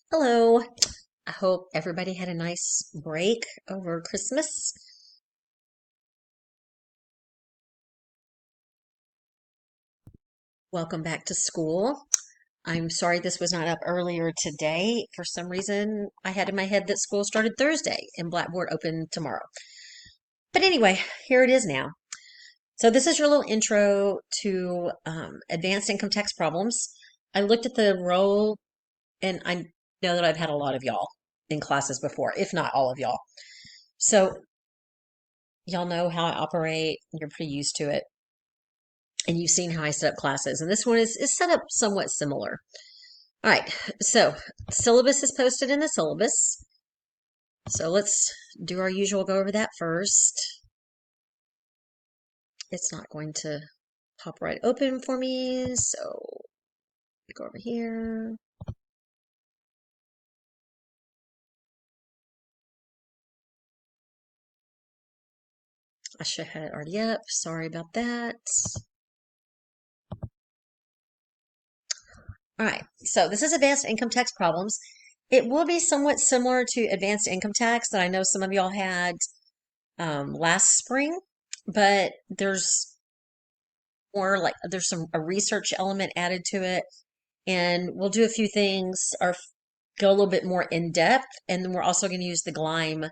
Hello. I hope everybody had a nice break over Christmas. Welcome back to school. I'm sorry this was not up earlier today. For some reason, I had in my head that school started Thursday and Blackboard opened tomorrow. But anyway, here it is now. So this is your little intro to advanced income tax problems. I looked at the roll and I know that I've had a lot of y'all in classes before, if not all of y'all. So y'all know how I operate. You're pretty used to it. And you've seen how I set up classes. And this one is set up somewhat similar. All right, so syllabus is posted in the syllabus. So let's do our usual go over that first. It's not going to pop right open for me, so go over here. I should have had it already up. Sorry about that. All right, so this is advanced income tax problems. It will be somewhat similar to advanced income tax that I know some of y'all had last spring, but there's a research element added to it, and we'll do a few things or go a little bit more in depth, and then we're also going to use the GLIME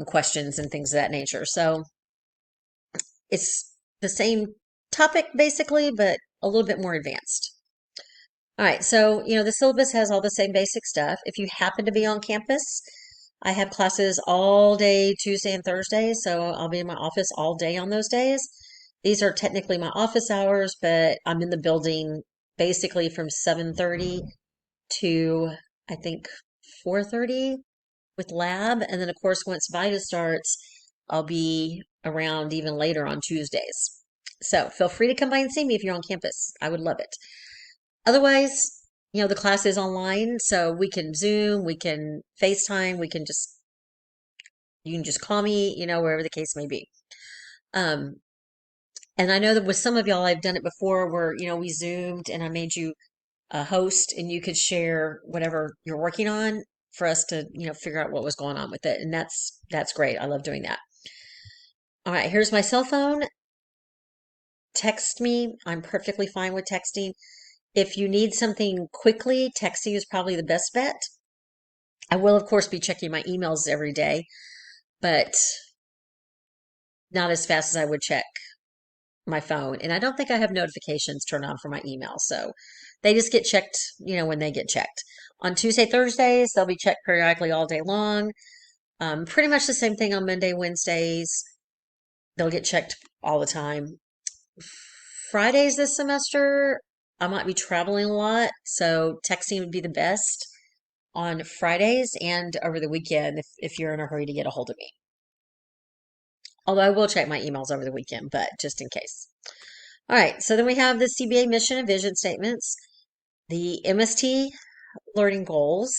questions and things of that nature. So it's the same topic basically, but a little bit more advanced. All right, so the syllabus has all the same basic stuff. If you happen to be on campus, I have classes all day Tuesday and Thursday, so I'll be in my office all day on those days. These are technically my office hours, but I'm in the building basically from 7:30 to I think 4:30 with lab, and then of course once VITA starts, I'll be around even later on Tuesdays. So feel free to come by and see me if you're on campus. I would love it. Otherwise, the class is online, so we can Zoom, we can FaceTime, you can just call me, wherever the case may be. Um, and I know that with some of y'all, I've done it before where, we Zoomed and I made you a host and you could share whatever you're working on for us to, figure out what was going on with it. And that's great. I love doing that. All right, here's my cell phone. Text me. I'm perfectly fine with texting. If you need something quickly, texting is probably the best bet. I will, of course, be checking my emails every day, but not as fast as I would check my phone. And I don't think I have notifications turned on for my email. So they just get checked, when they get checked. On Tuesday, Thursdays, they'll be checked periodically all day long. Pretty much the same thing on Monday, Wednesdays. They'll get checked all the time. Fridays this semester, I might be traveling a lot, so texting would be the best on Fridays and over the weekend if you're in a hurry to get a hold of me. Although I will check my emails over the weekend, but just in case. All right, so then we have the CBA mission and vision statements, the MST learning goals,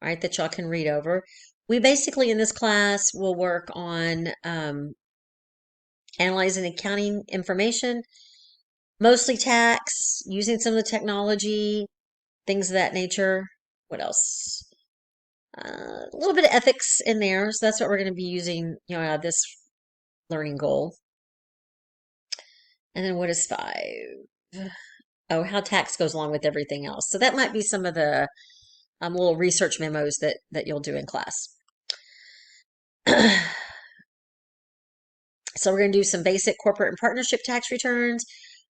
all right, that y'all can read over. We basically in this class will work on analyzing accounting information, mostly tax, using some of the technology, things of that nature. What else? A little bit of ethics in there. So that's what we're going to be using, this learning goal. And then what is 5? Oh, how tax goes along with everything else. So that might be some of the little research memos that you'll do in class. So we're going to do some basic corporate and partnership tax returns.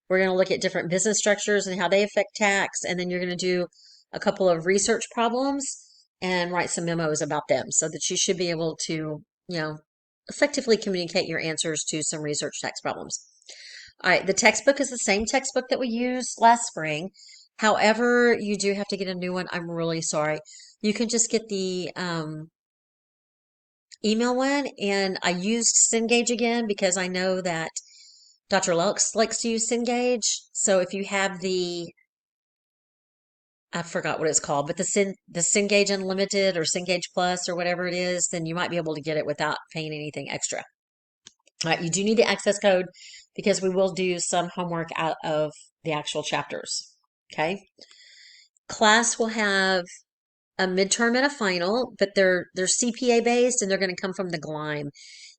We're going to look at different business structures and how they affect tax. And then you're going to do a couple of research problems and write some memos about them so that you should be able to, effectively communicate your answers to some research tax problems. All right, the textbook is the same textbook that we used last spring. However, you do have to get a new one. I'm really sorry. You can just get the email one, and I used Cengage again because I know that Dr. Lux likes to use Cengage. So if you have I forgot what it's called, but the Cengage Unlimited or Cengage Plus or whatever it is, then you might be able to get it without paying anything extra. All right, you do need the access code because we will do some homework out of the actual chapters. Okay. class will have a midterm and a final, but they're CPA based and they're going to come from the GLIME.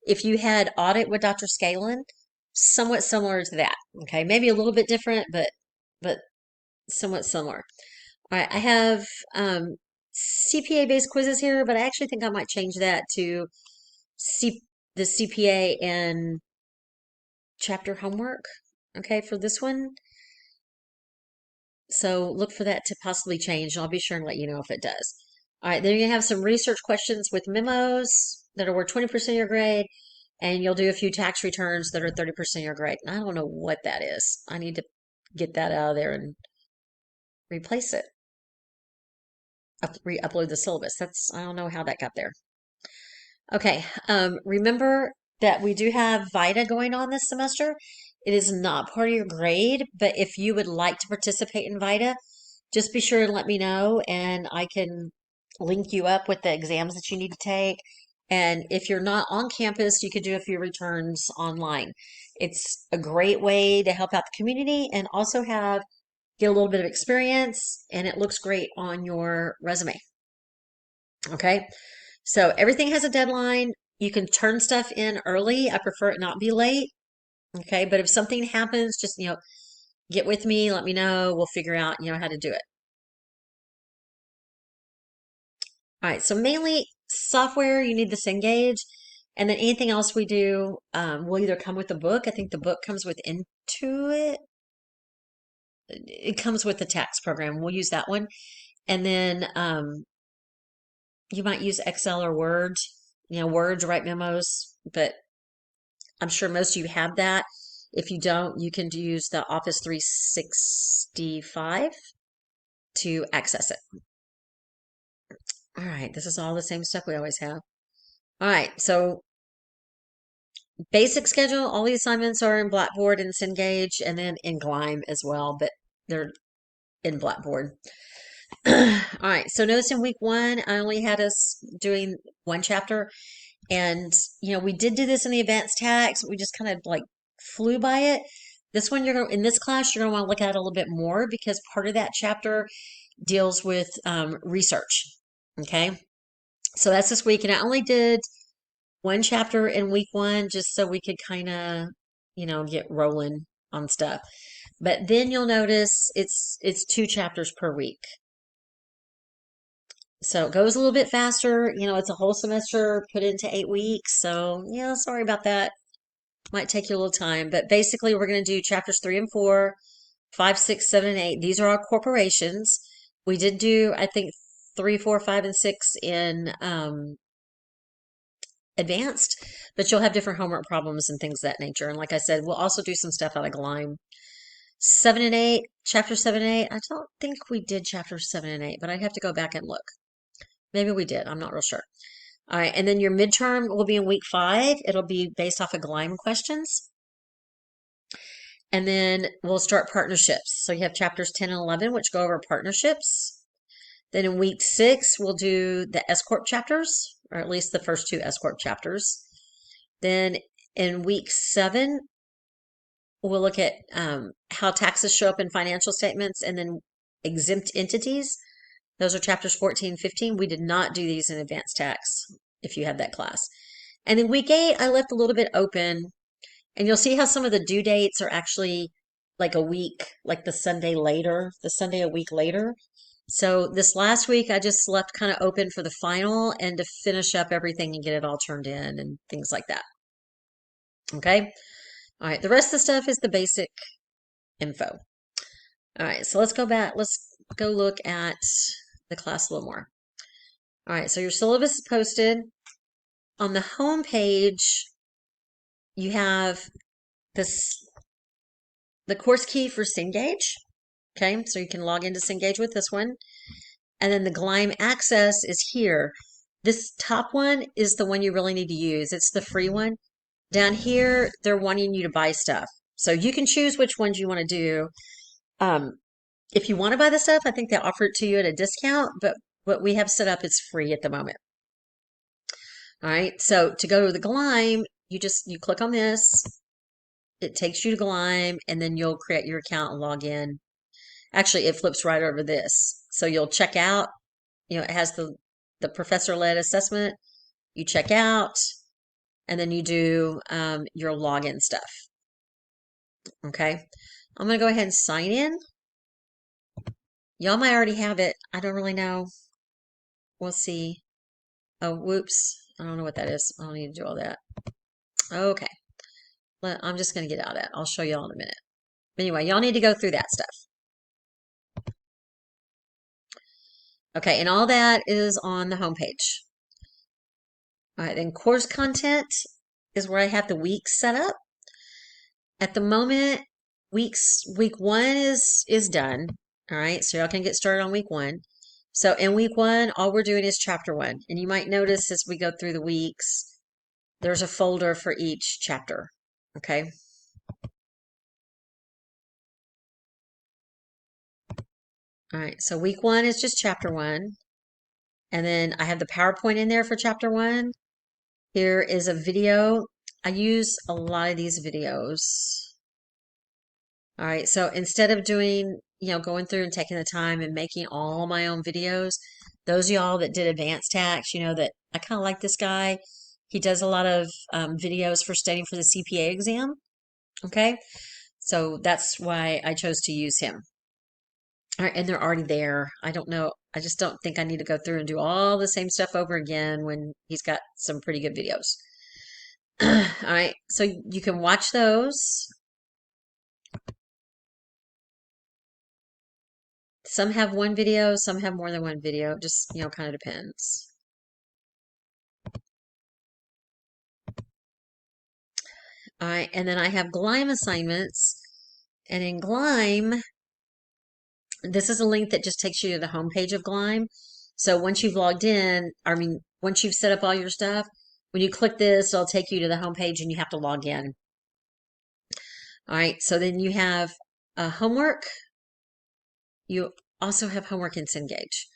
If you had audit with Dr. Scanlon, somewhat similar to that. Okay, maybe a little bit different, but somewhat similar. All right, I have CPA based quizzes here, but I actually think I might change that to the CPA and chapter homework. Okay, for this one. So look for that to possibly change, and I'll be sure and let you know if it does. All right, then you have some research questions with memos that are worth 20% of your grade, and you'll do a few tax returns that are 30% of your grade. And I don't know what that is. I need to get that out of there and replace it. Re-upload the syllabus. I don't know how that got there. Okay, remember that we do have VITA going on this semester. It is not part of your grade, but if you would like to participate in VITA, just be sure and let me know, and I can link you up with the exams that you need to take. And if you're not on campus, you could do a few returns online. It's a great way to help out the community and also get a little bit of experience, and it looks great on your resume. Okay, so everything has a deadline. You can turn stuff in early. I prefer it not be late. Okay, but if something happens, just get with me, let me know. We'll figure out how to do it. All right, so mainly software, you need the Cengage, and then anything else we do will either come with the book. I think the book comes with Intuit. It comes with the tax program. We'll use that one. And then you might use Excel or Word, Word to write memos, but I'm sure most of you have that. If you don't, you can use the Office 365 to access it. All right, this is all the same stuff we always have. All right, so basic schedule, all the assignments are in Blackboard and Cengage and then in GLIME as well, but they're in Blackboard. All right, so notice in week 1, I only had us doing one chapter. And, we did do this in the advanced tax. We just kind of like flew by it. This one, in this class, you're going to want to look at it a little bit more because part of that chapter deals with research. Okay. So that's this week. And I only did one chapter in week 1 just so we could kind of, get rolling on stuff. But then you'll notice it's 2 chapters per week. So it goes a little bit faster. It's a whole semester put into 8 weeks. So, yeah, sorry about that. Might take you a little time. But basically, we're going to do chapters 3 and 4, 5, 6, 7, and 8. These are our corporations. We did do, I think, 3, 4, 5, and 6 in advanced, but you'll have different homework problems and things of that nature. And like I said, we'll also do some stuff out of GLIME. 7 and 8, chapter 7 and 8. I don't think we did chapter 7 and 8, but I'd have to go back and look. Maybe we did. I'm not real sure. All right. And then your midterm will be in week 5. It'll be based off of GLIME questions. And then we'll start partnerships. So you have chapters 10 and 11, which go over partnerships. Then in week 6, we'll do the S Corp chapters, or at least the first 2 S Corp chapters. Then in week 7, we'll look at how taxes show up in financial statements and then exempt entities. Those are chapters 14 and 15. We did not do these in advanced tax if you have that class. And then week 8, I left a little bit open. And you'll see how some of the due dates are actually like a week, like the Sunday a week later. So this last week, I just left kind of open for the final and to finish up everything and get it all turned in and things like that. Okay. All right. The rest of the stuff is the basic info. All right. So let's go back. Let's go look at the class a little more. All right. So your syllabus is posted. On the home page, you have the course key for Cengage. Okay, so you can log into Cengage with this one. And then the GLIME access is here. This top one is the one you really need to use. It's the free one. Down here, they're wanting you to buy stuff. So you can choose which ones you want to do. If you want to buy the stuff, I think they offer it to you at a discount, but what we have set up is free at the moment. All right, so to go to the GLIME, you click on this. It takes you to GLIME, and then you'll create your account and log in. Actually, it flips right over this. So you'll check out, it has the professor-led assessment. You check out, and then you do your login stuff. Okay. I'm going to go ahead and sign in. Y'all might already have it. I don't really know. We'll see. Oh, whoops. I don't know what that is. I don't need to do all that. Okay. I'm just going to get out of that. I'll show y'all in a minute. Anyway, y'all need to go through that stuff. Okay, and all that is on the homepage. All right, then course content is where I have the weeks set up. At the moment, week 1 is done. All right, so y'all can get started on week 1. So in week 1, all we're doing is chapter 1. And you might notice as we go through the weeks, there's a folder for each chapter. Okay. All right, so week 1 is just chapter 1. And then I have the PowerPoint in there for chapter 1. Here is a video. I use a lot of these videos. All right, so instead of doing, going through and taking the time and making all my own videos, those of y'all that did advanced tax, that I kind of like this guy. He does a lot of videos for studying for the CPA exam. Okay, so that's why I chose to use him. All right, and they're already there. I don't know. I just don't think I need to go through and do all the same stuff over again when he's got some pretty good videos. All right, so you can watch those. Some have one video, some have more than one video. Just, kind of depends. All right, and then I have Gleim assignments. And in Gleim, this is a link that just takes you to the homepage of Gleim. So once you've logged in, once you've set up all your stuff, when you click this, it'll take you to the homepage and you have to log in. All right, so then you have homework. You also have homework in Cengage.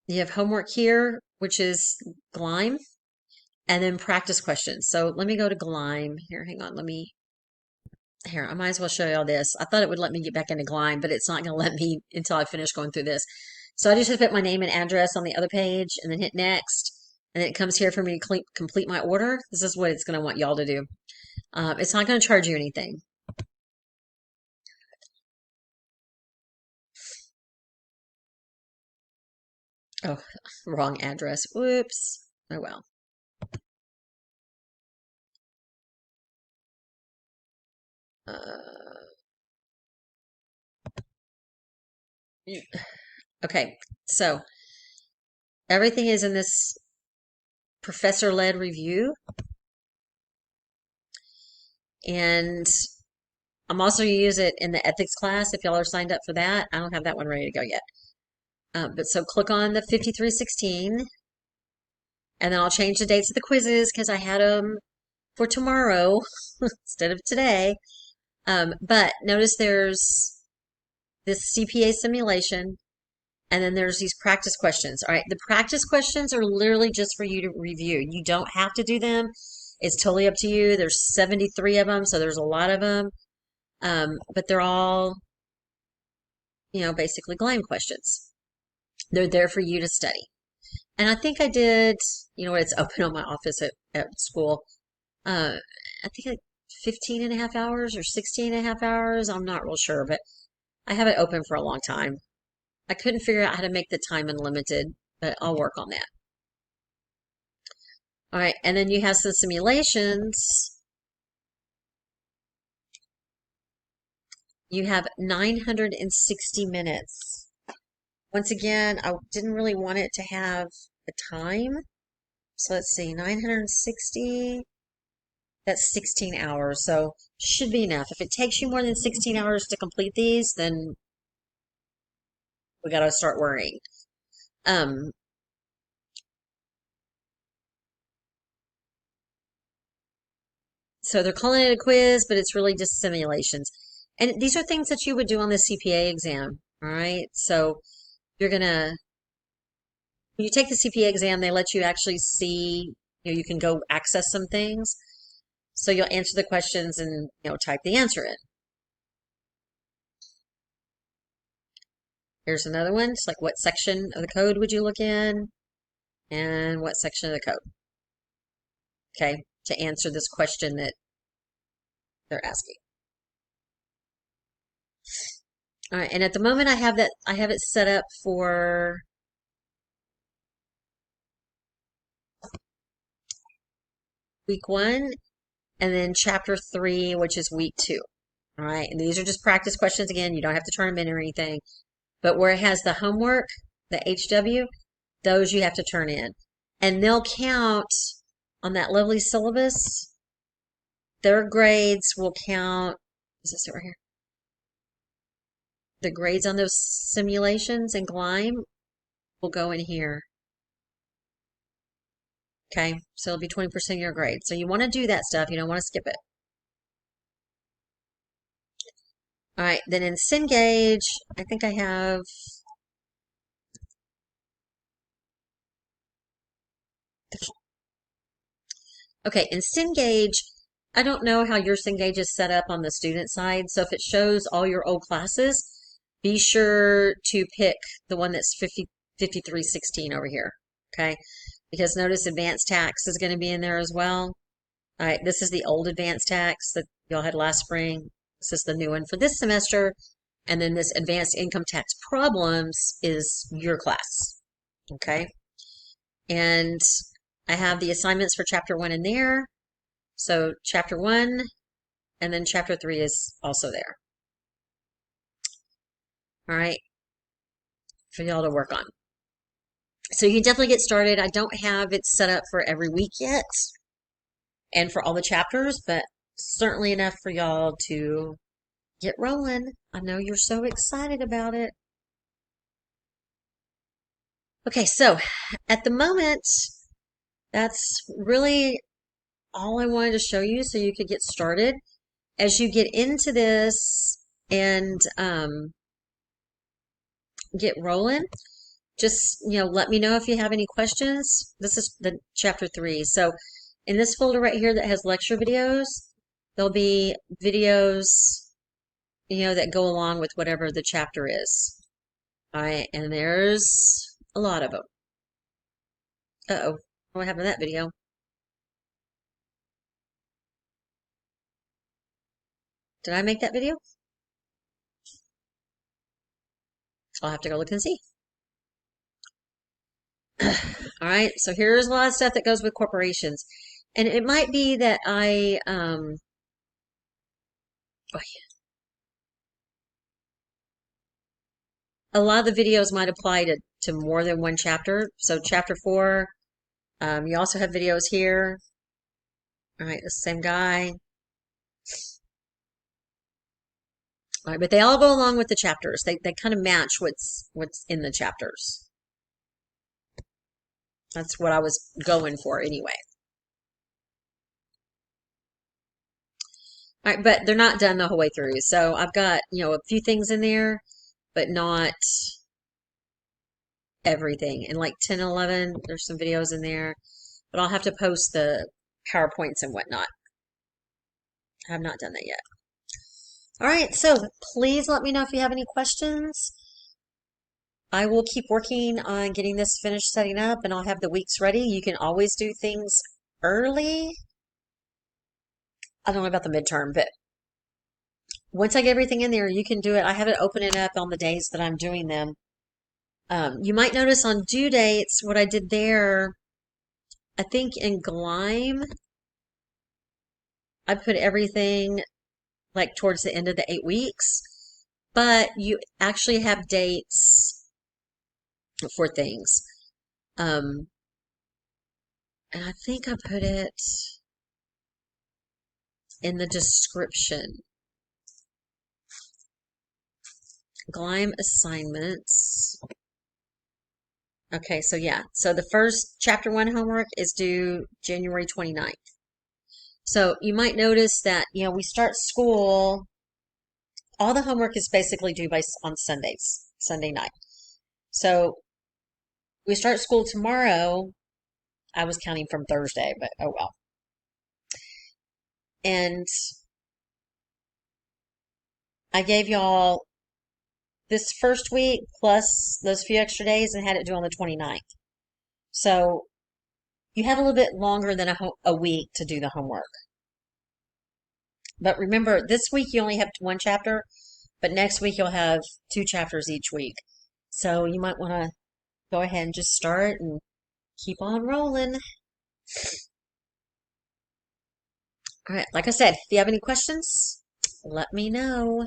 You have homework here, which is Gleim, and then practice questions. So let me go to Gleim. Here, hang on. Here, I might as well show you all this. I thought it would let me get back into Gleim, but it's not going to let me until I finish going through this. So I just have to put my name and address on the other page and then hit next. And then it comes here for me to complete my order. This is what it's going to want y'all to do. It's not going to charge you anything. Oh, wrong address. Whoops. Oh, well. Okay, so everything is in this professor-led review. And I'm also going to use it in the ethics class if y'all are signed up for that. I don't have that one ready to go yet. But so click on the 5316, and then I'll change the dates of the quizzes because I had them for tomorrow instead of today. But notice there's this CPA simulation, and then there's these practice questions. All right, the practice questions are literally just for you to review. You don't have to do them. It's totally up to you. There's 73 of them, so there's a lot of them. But they're all, basically Gleim questions. They're there for you to study. And I think I did, it's open on my office at school. I think like 15 and a half hours or 16 and a half hours. I'm not real sure, but I have it open for a long time. I couldn't figure out how to make the time unlimited, but I'll work on that. All right, and then you have some simulations. You have 960 minutes. Once again, I didn't really want it to have a time. So let's see, 960, that's 16 hours. So should be enough. If it takes you more than 16 hours to complete these, then we got to start worrying. So they're calling it a quiz, but it's really just simulations. And these are things that you would do on the CPA exam. All right. So you're going to, when you take the CPA exam, they let you actually see, you can go access some things. So you'll answer the questions and, type the answer in. Here's another one. It's like, what section of the code would you look in? And what section of the code? Okay, to answer this question that they're asking. All right, and at the moment I have it set up for week 1 and then chapter 3, which is week 2. All right, and these are just practice questions again. You don't have to turn them in or anything. But where it has the homework, the HW, those you have to turn in. And they'll count on that lovely syllabus. Their grades will count. Is this it right here? The grades on those simulations and Gleim will go in here. Okay, so it'll be 20% of your grade. So you want to do that stuff. You don't want to skip it. All right, then in Cengage, I think I have okay, in Cengage, I don't know how your Cengage is set up on the student side. So if it shows all your old classes, be sure to pick the one that's 5316 over here. Okay, because notice advanced tax is going to be in there as well. All right, this is the old advanced tax that y'all had last spring. This is the new one for this semester. And then this advanced income tax problems is your class. Okay. And I have the assignments for chapter 1 in there. So chapter 1 and then chapter 3 is also there. All right. For y'all to work on. So you can definitely get started. I don't have it set up for every week yet and for all the chapters, but certainly enough for y'all to get rolling. I know you're so excited about it. Okay, so at the moment, that's really all I wanted to show you so you could get started. As you get into this and get rolling, just, let me know if you have any questions. This is the chapter 3. So in this folder right here that has lecture videos, there'll be videos, that go along with whatever the chapter is. All right, and there's a lot of them. Uh-oh, what happened to that video? Did I make that video? I'll have to go look and see. All right, so here's a lot of stuff that goes with corporations. And it might be that a lot of the videos might apply to more than one chapter. So chapter 4, you also have videos here. All right, the same guy. All right, but they all go along with the chapters. They kind of match what's in the chapters. That's what I was going for anyway. All right, but they're not done the whole way through. So I've got, a few things in there, but not everything. And like 10 and 11, there's some videos in there, but I'll have to post the PowerPoints and whatnot. I have not done that yet. All right, so please let me know if you have any questions. I will keep working on getting this finished setting up, and I'll have the weeks ready. You can always do things early. I don't know about the midterm, but once I get everything in there, you can do it. I have it open it up on the days that I'm doing them. You might notice on due dates, what I did there, I think in Gleim, I put everything like towards the end of the 8 weeks, but you actually have dates for things. And I think I put it in the description. Gleim assignments. Okay, so yeah. So the first chapter 1 homework is due January 29th. So you might notice that, we start school, all the homework is basically due on Sundays, Sunday night. So we start school tomorrow. I was counting from Thursday, but oh well. And I gave y'all this first week plus those few extra days and had it due on the 29th. So you have a little bit longer than a week to do the homework. But remember, this week you only have one chapter, but next week you'll have two chapters each week. So you might want to go ahead and just start and keep on rolling. All right, like I said, if you have any questions, let me know.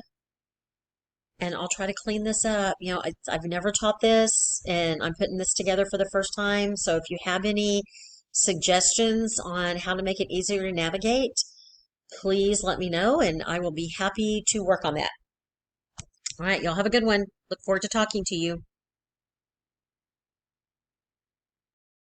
And I'll try to clean this up. You know, I've never taught this, and I'm putting this together for the first time. So if you have any suggestions on how to make it easier to navigate, please let me know, and I will be happy to work on that. All right, y'all have a good one. Look forward to talking to you.